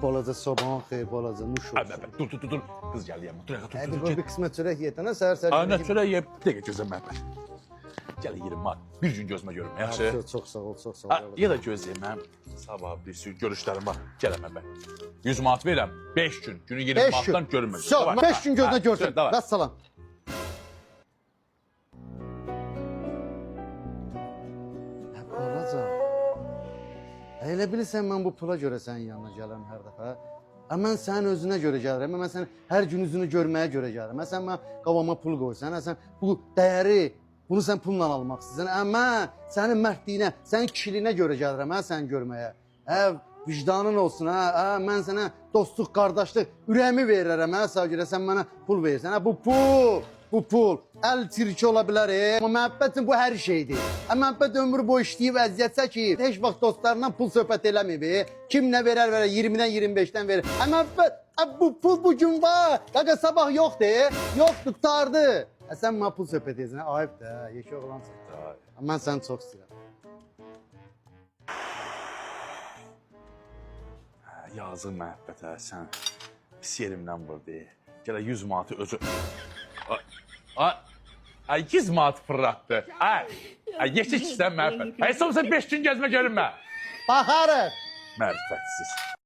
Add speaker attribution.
Speaker 1: Balaca sabahın xeyir, balaca nuş olsun.
Speaker 2: Dur. Kız geldi yanıma. Dur,
Speaker 1: Hadi
Speaker 2: dur.
Speaker 1: bu bir kısmet çörək yetənə səhər-səhər.
Speaker 2: Ana çörək yiyip. Bir dakika gözlem ben. Gel yerim var. Bir gün gözüme görme. Yaxşı.
Speaker 1: Çox sağ ol, çox sağ
Speaker 2: Ha,
Speaker 1: ol.
Speaker 2: ya da gözleyeyim ben. Sabah bir sürü görüşlerim var. Gelemem ben. 100 manat verəm. 5 gün. Günü 20
Speaker 1: 5
Speaker 2: manattan
Speaker 1: gün.
Speaker 2: görünmez.
Speaker 1: Sağ, 5 gün gözünə görsün. Vəssalam. Balaca. Elə bilirsən mən bu pula görə sənin yanına gəlirəm hər dəfə. Mən sənin özünə görə gəlirəm. Mən sənin hər gün üzünü görməyə görə gəlirəm. Sən mən qavama pul qoysan, sən bu dəyəri, bunu sən pulla almaq istəyirsən. Mən sənin mərdliyinə, sənin kişiliyinə görə gəlirəm, sən görməyə. Vicdanın olsun, mən sənə dostluq, qardaşlıq, ürəyimi verirəm, sağ görə sən mənə pul verirsən. Bu pul, əl tirki ola bilər, amma məhəbbətin bu hər şeydir. Məhəbbət ömür boyu işləyib, əziyyət çəkib, heç vaxt dostlarından pul söhbət eləməyib. Kim nə verər, 20-dən 25-dən verir. Məhəbbət, bu pul bugün var, qaqa sabah yoxdur, yoxdur, qutardı. Sən mənə pul söhbət edirsən, ayıb da, yeşə oğlansan. Mən səni çox istəyirəm.
Speaker 2: Yazıq məhəbbətə, sən pis yerimdən vurdu. Gələ 100 manatı özü... Ay 100 manat fırlattı. Ay yeşik istən məhəbbət. Ay son sən 5 gün gəzmə görünmə.
Speaker 1: Baxarıq.
Speaker 2: Mərifətsiz.